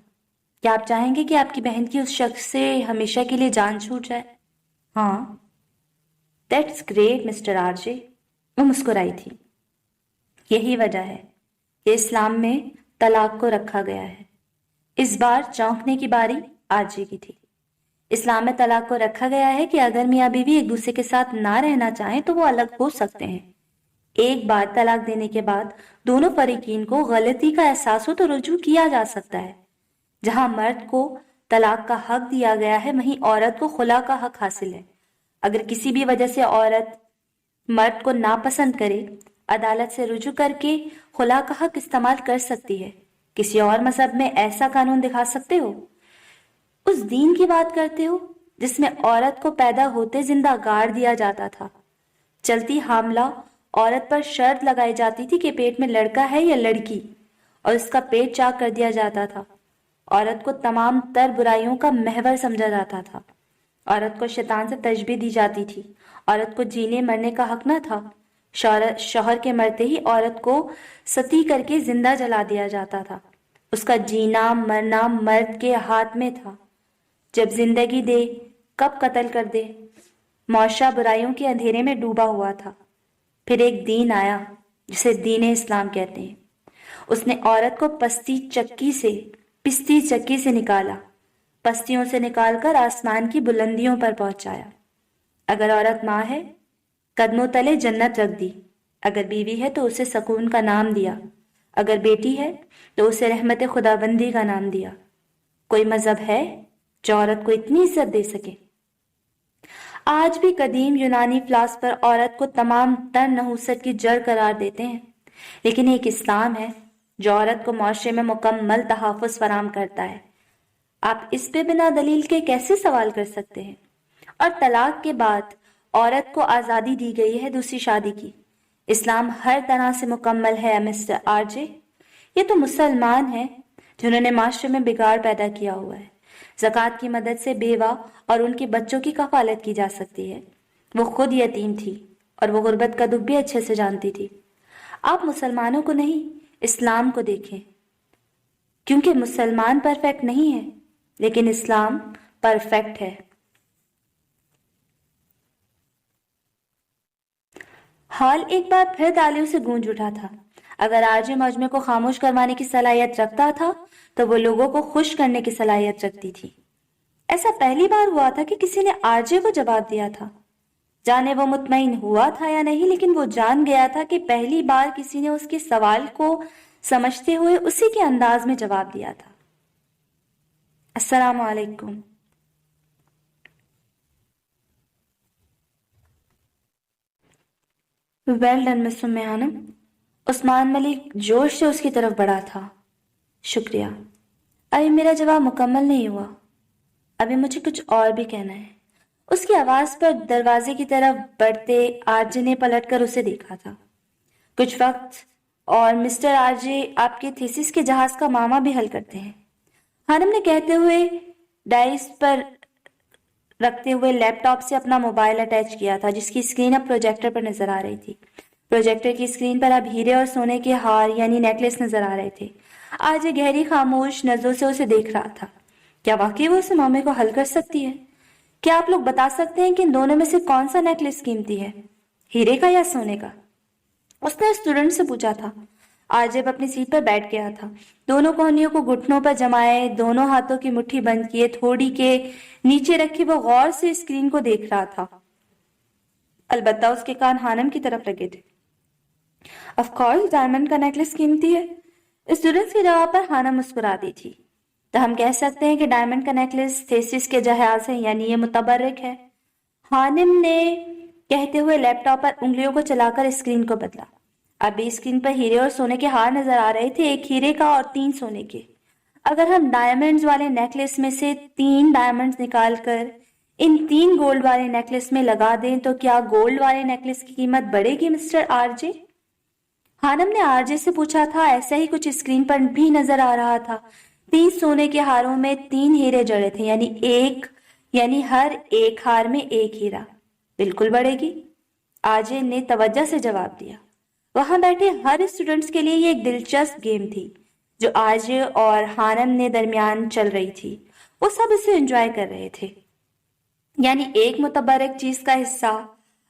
کیا آپ چاہیں گے کہ آپ کی بہن کی اس شخص سے ہمیشہ کے لیے جان چھوٹ جائے؟ ہاں. That's great mister RJ. وہ مسکرائی تھی. یہی وجہ ہے کہ اسلام میں طلاق کو رکھا گیا ہے. اس بار چونکنے کی باری آرجے کی تھی. اسلام میں طلاق کو رکھا گیا ہے کہ اگر میاں بیوی ایک دوسرے کے ساتھ نہ رہنا چاہیں تو وہ الگ ہو سکتے ہیں. ایک بار طلاق دینے کے بعد دونوں فریقین کو غلطی کا احساس ہو تو رجوع کیا جا سکتا ہے. جہاں مرد کو طلاق کا حق دیا گیا ہے وہیں عورت کو خلا کا حق حاصل ہے. اگر کسی بھی وجہ سے عورت مرد کو ناپسند کرے عدالت سے رجوع کر کے خلا کا حق استعمال کر سکتی ہے. کسی اور مذہب میں ایسا قانون دکھا سکتے ہو؟ اس دین کی بات کرتے ہو جس میں عورت کو پیدا ہوتے زندہ گاڑ دیا جاتا تھا. چلتی حاملہ عورت پر شرط لگائی جاتی تھی کہ پیٹ میں لڑکا ہے یا لڑکی اور اس کا پیٹ چاک کر دیا جاتا تھا. عورت کو تمام تر برائیوں کا محور سمجھا جاتا تھا. عورت کو شیطان سے تشبیہ دی جاتی تھی. عورت کو جینے مرنے کا حق نہ تھا. شوہر کے مرتے ہی عورت کو ستی کر کے زندہ جلا دیا جاتا تھا. اس کا جینا مرنا مرد کے ہاتھ میں تھا. جب زندگی دے کب قتل کر دے۔ معاشرہ برائیوں کے اندھیرے میں ڈوبا ہوا تھا۔ پھر ایک دین آیا جسے دین اسلام کہتے ہیں۔ اس نے عورت کو پستی چکی سے نکالا، پستیوں سے نکال کر آسمان کی بلندیوں پر پہنچایا۔ اگر عورت ماں ہے، قدموں تلے جنت رکھ دی۔ اگر بیوی ہے تو اسے سکون کا نام دیا۔ اگر بیٹی ہے تو اسے رحمت خداوندی کا نام دیا۔ کوئی مذہب ہے جو عورت کو اتنی عزت دے سکے؟ آج بھی قدیم یونانی فلاسفر عورت کو تمام تر نحوست کی جڑ قرار دیتے ہیں، لیکن ایک اسلام ہے جو عورت کو معاشرے میں مکمل تحفظ فراہم کرتا ہے۔ آپ اس پہ بنا دلیل کے کیسے سوال کر سکتے ہیں؟ اور طلاق کے بعد عورت کو آزادی دی گئی ہے دوسری شادی کی۔ اسلام ہر طرح سے مکمل ہے مسٹر آر جے۔ یہ تو مسلمان ہیں جنہوں نے معاشرے میں بگاڑ پیدا کیا ہوا ہے۔ زکوٰۃ کی مدد سے بیوہ اور ان کے بچوں کی کفالت کی جا سکتی ہے۔ وہ خود یتیم تھی اور وہ غربت کا دکھ بھی اچھے سے جانتی تھی۔ آپ مسلمانوں کو نہیں، اسلام کو دیکھیں، کیونکہ مسلمان پرفیکٹ نہیں ہے لیکن اسلام پرفیکٹ ہے۔ ہال ایک بار پھر تالیوں سے گونج اٹھا تھا۔ اگر آرجے مجمع کو خاموش کروانے کی صلاحیت رکھتا تھا تو وہ لوگوں کو خوش کرنے کی صلاحیت رکھتی تھی۔ ایسا پہلی بار ہوا تھا کہ کسی نے آرجے کو جواب دیا تھا۔ جانے وہ مطمئن ہوا تھا یا نہیں، لیکن وہ جان گیا تھا کہ پہلی بار کسی نے اس کے سوال کو سمجھتے ہوئے اسی کے انداز میں جواب دیا تھا۔ السلام علیکم۔ ویل ڈن مس ام خانم۔ عثمان ملک جوش سے اس کی طرف بڑھا تھا۔ شکریہ۔ ابھی میرا جواب مکمل نہیں ہوا، ابھی مجھے کچھ اور بھی کہنا ہے۔ اس کی آواز پر دروازے کی طرف بڑھتے آرجے نے پلٹ کر اسے دیکھا تھا۔ کچھ وقت اور مسٹر آرجے آپ کے تھیسس کے جہاز کا معاملہ بھی حل کرتے ہیں، خانم نے کہتے ہوئے ڈائس پر رکھتے ہوئے لیپ ٹاپ سے اپنا موبائل اٹیچ کیا تھا، جس کی اسکرین اب پروجیکٹر پر نظر آ رہی تھی۔ پروجیکٹر کی اسکرین پر اب ہیرے اور سونے کے ہار یعنی نیکلس نظر آ رہے تھے۔ آج یہ گہری خاموش نظروں سے اسے دیکھ رہا تھا۔ کیا واقعی وہ اس معاملے کو حل کر سکتی ہے؟ کیا آپ لوگ بتا سکتے ہیں کہ ان دونوں میں سے کون سا نیکلس قیمتی ہے، ہیرے کا یا سونے کا؟ اس نے اسٹوڈنٹ سے پوچھا تھا۔ آجب اپنی سیٹ پر بیٹھ گیا تھا، دونوں کوہنیوں کو گھٹنوں پر جمائے، دونوں ہاتھوں کی مٹھی بند کیے، تھوڑی کے نیچے رکھی وہ غور سے اسکرین کو دیکھ رہا تھا۔ البتہ اس کے کان خانم کی طرف لگے تھے۔ آف کورس ڈائمنڈ کا نیکلس قیمتی ہے۔ اسٹوڈنٹس کے جواب پر خانم مسکرا دی تھی۔ تو ہم کہہ سکتے ہیں کہ ڈائمنڈ کا نیکلس تھیسس کے جہاز ہے، یعنی یہ متبرک ہے۔ خانم نے کہتے ہوئے لیپ ٹاپ پر انگلیوں کو چلا کر اسکرین کو بدلا۔ ابھی اسکرین پر ہیرے اور سونے کے ہار نظر آ رہے تھے، ایک ہیرے کا اور 3 سونے کے۔ اگر ہم ڈائمنڈز والے نیکلس میں سے 3 ڈائمنڈز نکال کر ان 3 گولڈ والے نیکلس میں لگا دیں تو کیا گولڈ والے نیکلس کی قیمت بڑھے گی مسٹر آر جے؟ خانم نے آر جے سے پوچھا تھا۔ ایسا ہی کچھ اسکرین پر بھی نظر آ رہا تھا۔ 3 سونے کے ہاروں میں 3 ہیرے جڑے تھے، یعنی ہر ایک ہار میں 1 ہیرا۔ بالکل بڑھے گی، آر جے نے توجہ سے جواب دیا۔ وہاں بیٹھے ہر اسٹوڈنٹس کے لیے یہ ایک دلچسپ گیم تھی جو آرجے اور خانم نے درمیان چل رہی تھی۔ وہ سب اسے انجوائے کر رہے تھے۔ یعنی ایک متبرک چیز کا حصہ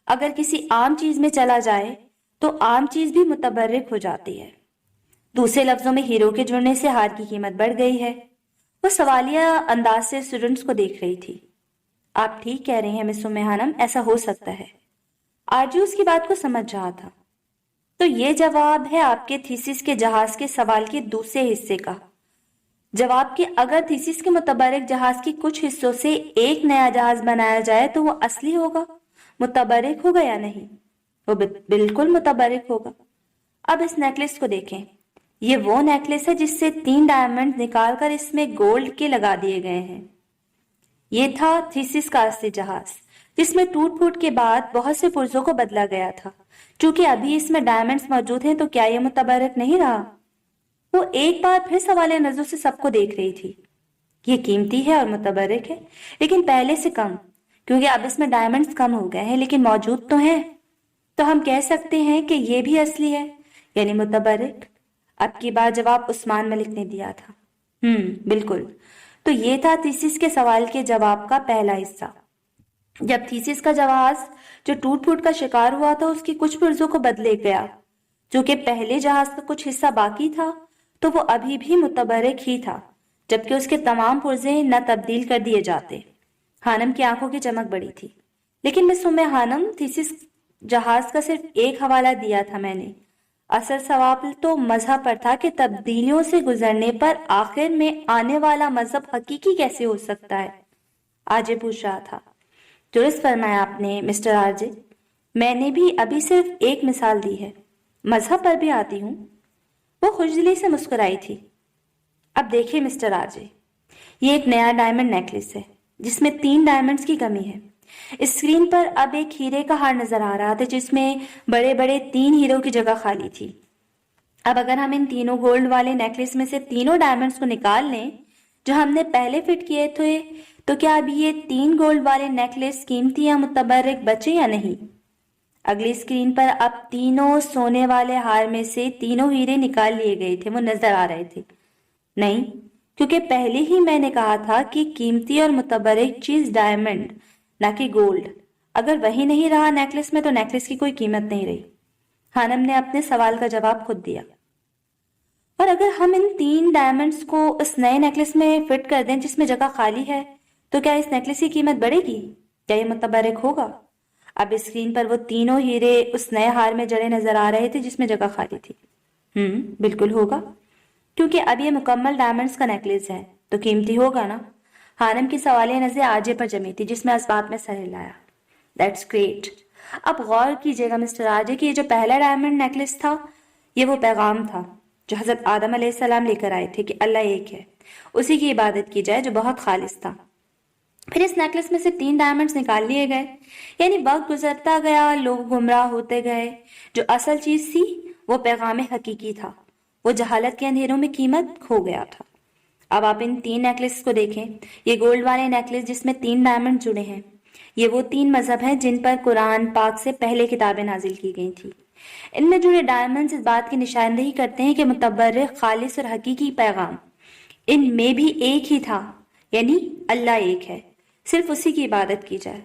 اگر کسی عام چیز میں چلا جائے تو عام چیز بھی متبرک ہو جاتی ہے۔ دوسرے لفظوں میں ہیرو کے جڑنے سے ہار کی قیمت بڑھ گئی ہے۔ وہ سوالیہ انداز سے اسٹوڈنٹس کو دیکھ رہی تھی۔ آپ ٹھیک کہہ رہے ہیں مس ام خانم، ایسا ہو سکتا ہے۔ آرجو اس کی بات کو سمجھ رہا تھا۔ تو یہ جواب ہے آپ کے تھیسس کے جہاز کے سوال کے دوسرے حصے کا۔ جواب کہ اگر تھیسس کے متبرک جہاز کی کچھ حصوں سے ایک نیا جہاز بنایا جائے تو وہ اصلی ہوگا، متبرک ہوگا یا نہیں؟ وہ بالکل متبرک ہوگا۔ اب اس نیکلس کو دیکھیں، یہ وہ نیکلس ہے جس سے 3 ڈائمنڈ نکال کر اس میں گولڈ کے لگا دیے گئے ہیں۔ یہ تھا تھیسس کا اصلی جہاز، جس میں ٹوٹ پھوٹ کے بعد بہت سے پرزوں کو بدلا گیا تھا۔ چونکہ ابھی اس میں ڈائمنڈز موجود ہیں تو کیا یہ متبرک نہیں رہا؟ وہ ایک بار پھر سوالیہ نظروں سے سب کو دیکھ رہی تھی۔ یہ قیمتی ہے اور متبرک ہے، لیکن پہلے سے کم، کیونکہ اب اس میں ڈائمنڈز کم ہو گئے ہیں، لیکن موجود تو ہیں۔ تو ہم کہہ سکتے ہیں کہ یہ بھی اصلی ہے، یعنی متبرک۔ اب کی بار جواب عثمان ملک نے دیا تھا۔ بالکل۔ تو یہ تھا تھیسس کے سوال کے جواب کا پہلا حصہ۔ جب تھیسس کا جہاز جو ٹوٹ پھوٹ کا شکار ہوا تھا اس کی کچھ پرزوں کو بدلے گیا، جو کہ پہلے جہاز کا کچھ حصہ باقی تھا، تو وہ ابھی بھی متبرک ہی تھا، جبکہ اس کے تمام پرزے نہ تبدیل کر دیے جاتے۔ خانم کی آنکھوں کی چمک بڑی تھی۔ لیکن مس خانم، تھیسس جہاز کا صرف ایک حوالہ دیا تھا میں نے۔ اصل سوال تو مذہب پر تھا کہ تبدیلیوں سے گزرنے پر آخر میں آنے والا مذہب حقیقی کیسے ہو سکتا ہے؟ آرجے پوچھ رہا تھا۔ درست فرمایا آپ نے مسٹر آرجے، میں نے بھی ابھی صرف ایک مثال دی ہے، مذہب پر بھی آتی ہوں۔ وہ خوشدلی سے مسکرائی تھی۔ اب دیکھیں مسٹر آرجے، یہ ایک نیا ڈائمنڈ نیکلس ہے جس میں 3 ڈائمنڈز کی کمی ہے۔ اسکرین پر اب ایک ہیرے کا ہار نظر آ رہا تھا جس میں بڑے بڑے 3 ہیروں کی جگہ خالی تھی۔ اب اگر ہم ان تینوں گولڈ والے نیکلس میں سے تینوں ڈائمنڈز کو نکال لیں جو ہم نے پہلے فٹ کیے تھے، تو کیا اب یہ 3 گولڈ والے نیکلس قیمتی یا متبرک بچے یا نہیں؟ اگلی اسکرین پر اب تینوں سونے والے ہار میں سے تینوں ہیرے نکال لیے گئے تھے، وہ نظر آ رہے تھے۔ نہیں، کیونکہ پہلے ہی میں نے کہا تھا کہ قیمتی اور متبرک چیز ڈائمنڈ نہ کہ گولڈ۔ اگر وہی نہیں رہا نیکلس میں تو نیکلس کی کوئی قیمت نہیں رہی۔ خانم نے اپنے سوال کا جواب خود دیا۔ اور اگر ہم ان 3 ڈائمنڈز کو اس نئے نیکلس میں فٹ کر دیں جس میں جگہ خالی ہے، تو کیا اس نیکلس کی قیمت بڑھے گی؟ کیا یہ متبرک ہوگا؟ اب اسکرین پر وہ تینوں ہیرے اس نئے ہار میں جڑے نظر آ رہے تھے جس میں جگہ خالی تھی۔ بالکل ہوگا، کیونکہ اب یہ مکمل ڈائمنڈز کا نیکلس ہے تو قیمتی ہوگا نا؟ خانم کی سوالیہ نظریں آرجے پر جمی تھی جس میں اس بات میں سر ہلایا۔ That's great. اب غور کیجیے گا مسٹر آرجے کہ یہ جو پہلا ڈائمنڈ نیکلس تھا، یہ وہ پیغام تھا جو حضرت آدم علیہ السلام لے کر آئے تھے کہ اللہ ایک ہے، اسی کی عبادت کی جائے، جو بہت خالص تھا۔ پھر اس نیکلس میں سے 3 ڈائمنڈز نکال لیے گئے، یعنی وقت گزرتا گیا، لوگ گمراہ ہوتے گئے۔ جو اصل چیز تھی وہ پیغام حقیقی تھا، وہ جہالت کے اندھیروں میں قیمت کھو گیا تھا۔ اب آپ ان 3 نیکلس کو دیکھیں۔ یہ گولڈ والے نیکلس جس میں 3 ڈائمنڈ جڑے ہیں، یہ وہ 3 مذہب ہیں جن پر قرآن پاک سے پہلے کتابیں نازل کی گئی تھی۔ ان میں جڑے ڈائمنڈز اس بات کی نشاندہی کرتے ہیں کہ متبرک، خالص اور حقیقی پیغام ان میں بھی ایک ہی تھا، یعنی اللہ ایک ہے، صرف اسی کی عبادت کی جائے۔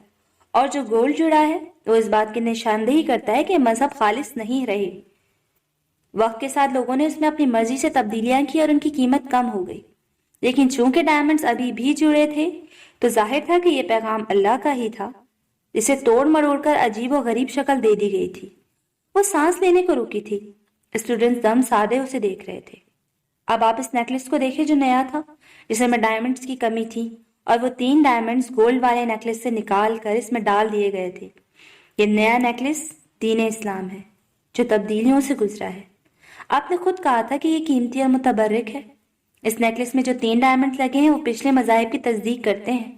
اور جو گولڈ جڑا ہے وہ اس بات کی نشاندہی کرتا ہے کہ مذہب خالص نہیں رہے۔ وقت کے ساتھ لوگوں نے اس میں اپنی مرضی سے تبدیلیاں کی اور ان کی قیمت کم ہو گئی، لیکن چونکہ ڈائمنڈز ابھی بھی جڑے تھے تو ظاہر تھا کہ یہ پیغام اللہ کا ہی تھا، جسے توڑ مروڑ کر عجیب و غریب شکل دے دی گئی تھی۔ وہ سانس لینے کو رکی تھی۔ اسٹوڈنٹس دم سادے اسے دیکھ رہے تھے۔ اب آپ اس نیکلس کو دیکھیں جو نیا تھا، جسے میں ڈائمنڈز کی کمی تھی، اور وہ 3 ڈائمنڈز گولڈ والے نیکلس سے نکال کر اس میں ڈال دیے گئے تھے۔ یہ نیا نیکلس دین اسلام ہے جو تبدیلیوں سے گزرا ہے۔ آپ نے خود کہا تھا کہ یہ قیمتی اور متبرک ہے۔ اس نیکلس میں جو 3 ڈائمنڈز لگے ہیں وہ پچھلے مذاہب کی تصدیق کرتے ہیں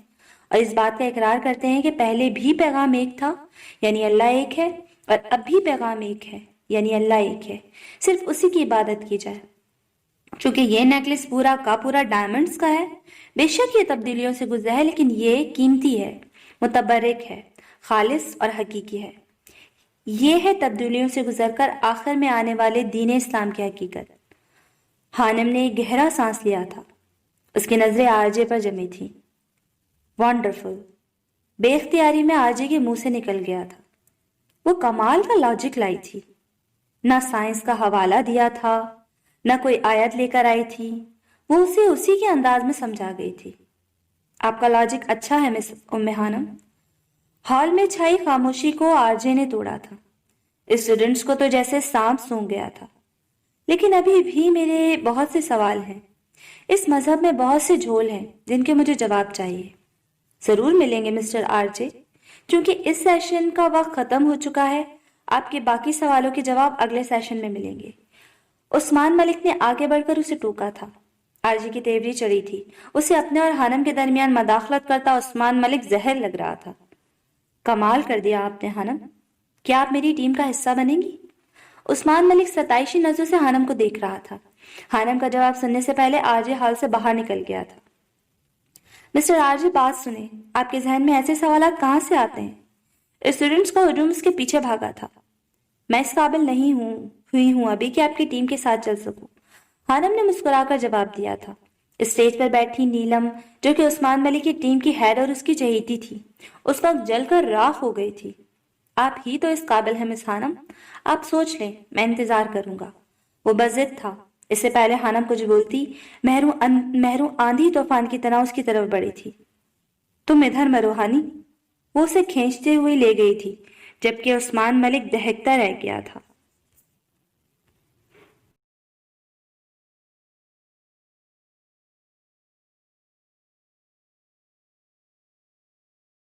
اور اس بات کا اقرار کرتے ہیں کہ پہلے بھی پیغام ایک تھا، یعنی اللہ ایک ہے، اور اب بھی پیغام ایک ہے، یعنی اللہ ایک ہے، صرف اسی کی عبادت کی جائے۔ چونکہ یہ نیکلس پورا کا پورا ڈائمنڈز کا ہے، بے شک یہ تبدیلیوں سے گزرا ہے، لیکن یہ قیمتی ہے، متبرک ہے، خالص اور حقیقی ہے۔ یہ ہے تبدیلیوں سے گزر کر آخر میں آنے والے دین اسلام کی حقیقت۔ خانم نے ایک گہرا سانس لیا تھا۔ اس کی نظریں آرجے پر جمی تھیں۔ وانڈرفل، بے اختیاری میں آرجے کے منہ سے نکل گیا تھا۔ وہ کمال کا لاجک لائی تھی، نہ سائنس کا حوالہ دیا تھا، نہ کوئی آیت لے کر آئی تھی، وہ اسے اسی کے انداز میں سمجھا گئی تھی۔ آپ کا لاجک اچھا ہے مس خانم۔ ہال میں چھائی خاموشی کو آرجے نے توڑا تھا۔ اسٹوڈنٹس کو تو جیسے سانپ سونگ گیا تھا۔ لیکن ابھی بھی میرے بہت سے سوال ہیں۔ اس مذہب میں بہت سے جھول ہیں جن کے مجھے جواب چاہیے۔ ضرور ملیں گے مسٹر آرجے، کیونکہ اس سیشن کا وقت ختم ہو چکا ہے۔ آپ کے باقی سوالوں کے جواب اگلے سیشن میں ملیں گے۔ عثمان ملک نے آگے بڑھ کر اسے ٹوکا تھا۔ آرجے کی تیوری چڑھی تھی۔ اسے اپنے اور خانم کے درمیان مداخلت کرتا عثمان ملک زہر لگ رہا تھا۔ کمال کر دیا آپ نے خانم، کیا آپ میری ٹیم کا حصہ بنیں گی؟ عثمان ملک ستائشی نظروں سے خانم کو دیکھ رہا تھا۔ خانم کا جواب سننے سے پہلے آرجے ہال سے باہر نکل گیا تھا۔ مسٹر آرجے بات سنیں، آپ کے ذہن میں ایسے سوالات کہاں سے آتے ہیں؟ اسٹوڈنٹس کا ہجوم اس کے پیچھے بھاگا تھا۔ میں اس قابل نہیں ہوئی ہوں ابھی کہ آپ کی ٹیم کے ساتھ چل سکوں، خانم نے مسکرا کر جواب دیا تھا۔ اسٹیج پر بیٹھی نیلم، جو کہ عثمان ملک کی ٹیم کی ہیڈ اور اس کی چہیتی تھی، اس وقت جل کر راکھ ہو گئی تھی۔ آپ ہی تو اس قابل ہیں مس خانم، آپ سوچ لیں، میں انتظار کروں گا۔ وہ بضد تھا۔ اس سے پہلے خانم کچھ بولتی، مہروں آندھی طوفان کی طرح اس کی طرف بڑھی تھی۔ تم ادھر مرو ہانی۔ وہ اسے کھینچتے ہوئے لے گئی تھی، جبکہ عثمان ملک دہکتا رہ گیا تھا۔